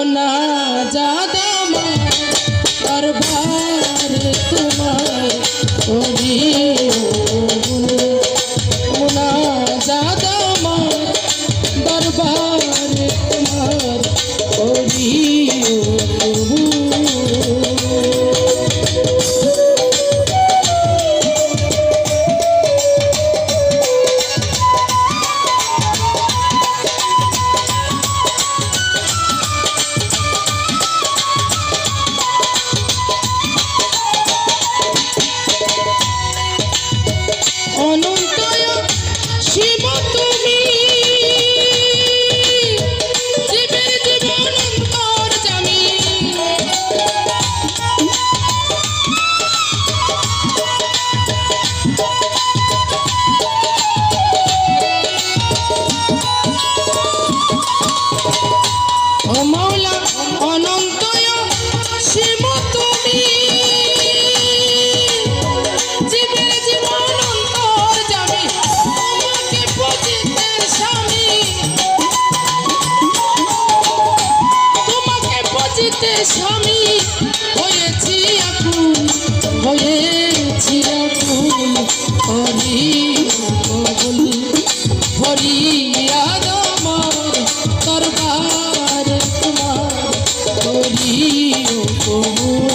মোনাজাত আমার দরবারে তোমায় করি মোনাজাত আমার দরবারে তোমার করি স্বামী হয়েছি আকুল হয়েছি আকুল হরি কবুল ফরিয়াদ আমার দরবার তোমার হরি কবুল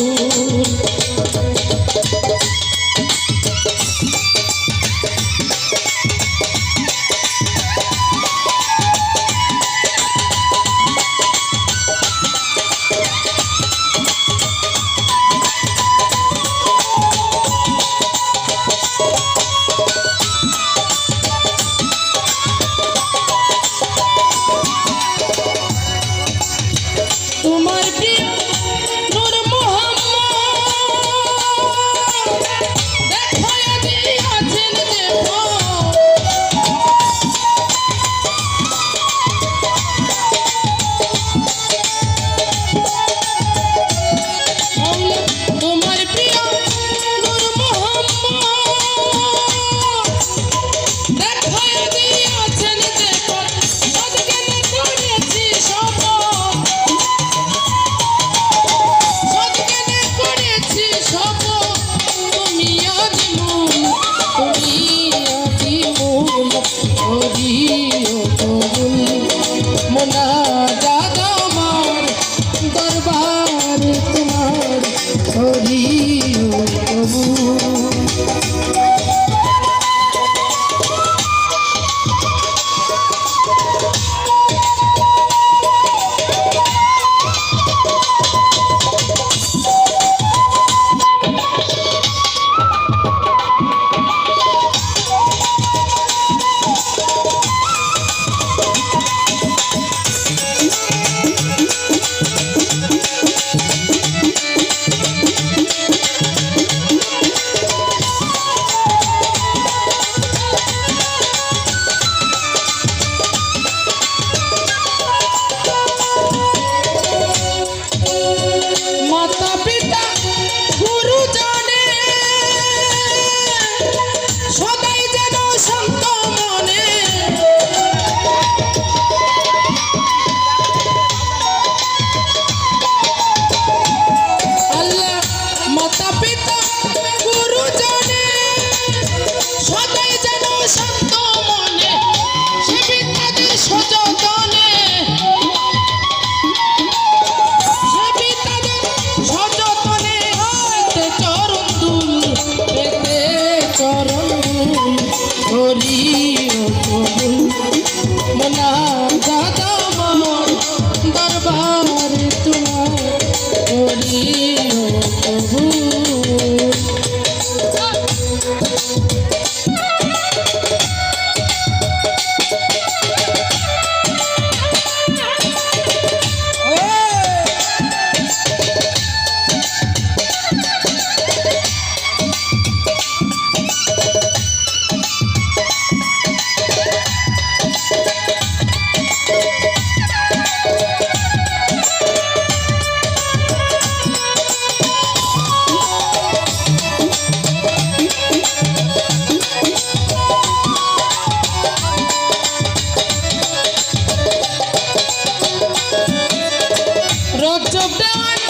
गजब देवान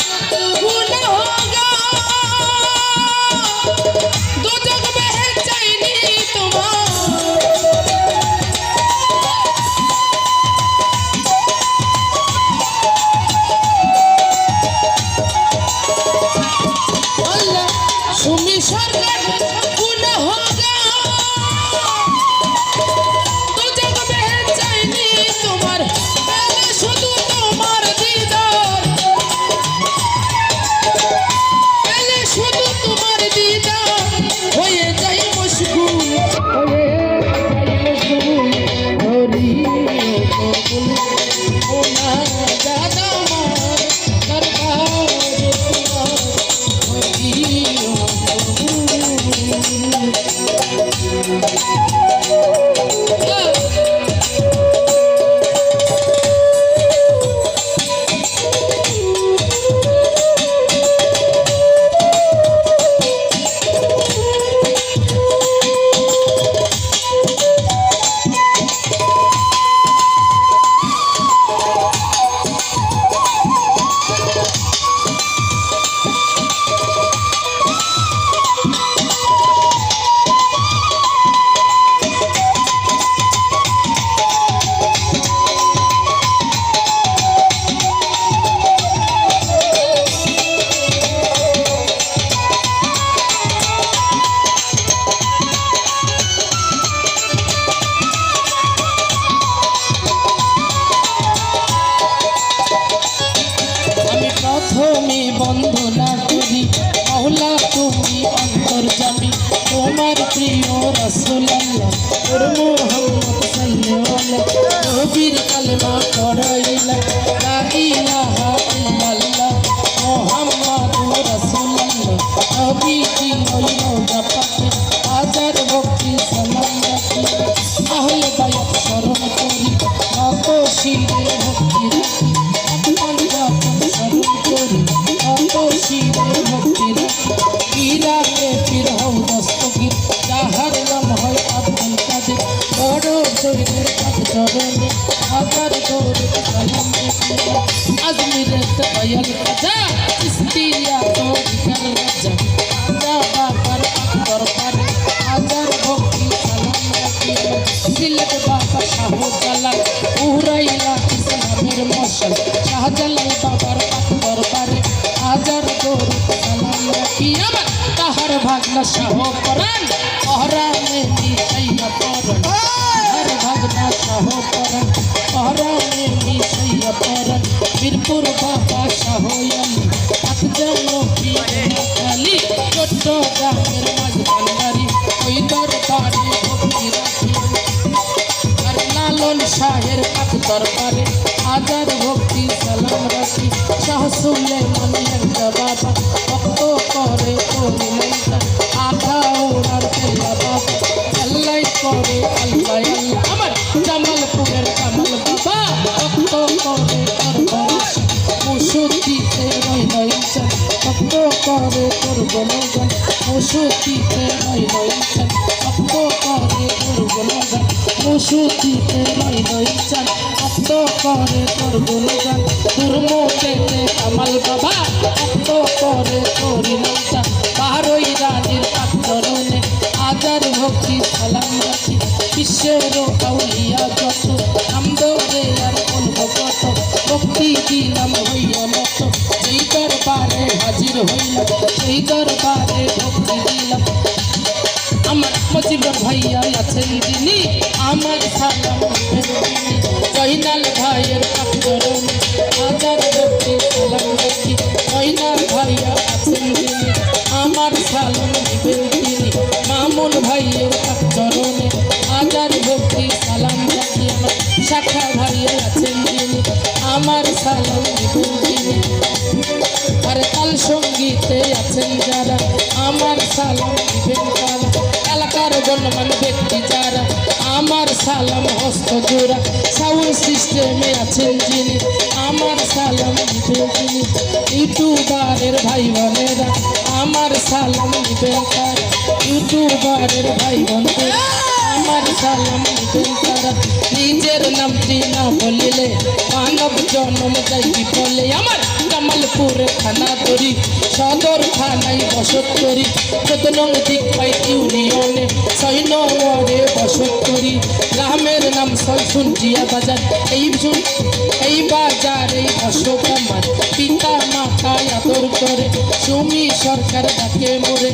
गुनाहगार दो जग में है चाइनी सुमी सरकार दो जग में है चाइनी तुम्हार पहले शुद्ध तुम्हार दीदार पहले शुद्ध तुम्हार दीदार होए जाई मशगूल होरी कबूल होना दादा मार दरबार तुम्हार प्रथमे बंदना करी मौला तुमी अंतर्जामी तुम्हार प्रिय रसूल अल्लाह मुहम्मद सल्लल्लाहु नबीर कलमा पढ़ाइला ला इलाहा इल्लल्लाह मुहम्मदुर रसूलुल्लाह नबी की रोजा पाके हाजार भक्ति सलाम राखी आहले बायत शरण करी कत शिरे भक्ति राखी भक्ति पीरा के पीर हौ दस्तगीर जाहर नाम है अब्दुल कादिर बड़ो शरीर पद चरणे हाजार दौर सलाम अजमेर तयल राजा इस्तिया तो कर राजा राजा बाबर अकबर पर हाजार भक्ति सलाम राखी सिलक बाबा शाह जलाल उराइला इस्लामेर मशाल शाहजालाल बाबर अकबर पर हाजार दौर सलाम राखी আমার তাহার ভাগনা শাহ পরাণ অহরানে মিশাইয়া পরাণ তাহার ভাগনা শাহ পরাণ অহরানে মিশাইয়া পরাণ বীরপুর বাবা শাহ আলী আকজানো পিয়ালি চট্টগ্রামের মাঝখানদারি ওই দরবারে ভক্তি রাখি আর লালন শাহের কাঠ দরবারে হাজার ভক্তি সালাম রাখি শাহ সুলেমান বাবা ভক্ত করে করিলেন আখা ওনার পেলা বাবা আল্লাহ করে আল্লাহ আমার জামালপুরের কামাল বাবা ভক্ত করে করবার মুসুতিতে রইলেন ভক্ত করে করবনগণ মুসুতিতে রইলেন ভক্ত করে করবনগণ মুসুতিতে রইলেন ভক্ত করে করবনগণ দুর্মুখেতে কামাল বাবা ভক্ত করে করিলেন বারোই রানীর পাত্রনে হাজার ভক্তি সালাম রাখি বিশ্বের কাউলিয়া যত আমদরে আর অনুভবত ভক্তি দিলাম হইয়া মত সেই দরবারে হাজির হইলাম সেই দরবারে ভক্তি দিলাম আমার মজিবর ভাইয়া আছেন যিনি আমার সালাম জয়নাল ভাইয়ের পাত্রনে হাজার ভক্তি সালাম রাখি জয়নাল ভাইয়া আছেন যিনি আমার সালাম দিবেন তিনি মামুন ভাইয়ের চরণে হাজার ভক্তি সালাম রাখি আমার শাখা ভাইয়া আছেন যিনি আমার সালাম দিবেন তিনি আর তাল সঙ্গীতে আছেন যারা আমার সালাম দিবেন তারা এলাকার গণ্যমান ব্যক্তি যারা আমার সালাম হস্ত জোড়া সাউন্ড সিস্টেমে আছেন যিনি আমার সালাম দিবেন তিনি ইউটিউবারের ভাই বোনেরা আমার সালাম দিবেন তারা ইউটিউবারের ভাই বোনেরা আমার সালাম দিবেন তারা নিজের নামটি না বলিলে মানব জন্ম যাই বিফলে আমার জামালপুরে থানা ধরি সদর থানায় বসত করি 14 নং দিকপাই ইউনিয়নে 6 নম্বরে বসত করি গ্রামের নাম সলসুনজিয়া বাজার এই বাজারে বসত আমার পিতা মাতা আদর করে সুমি সরকার ডাকে মোরে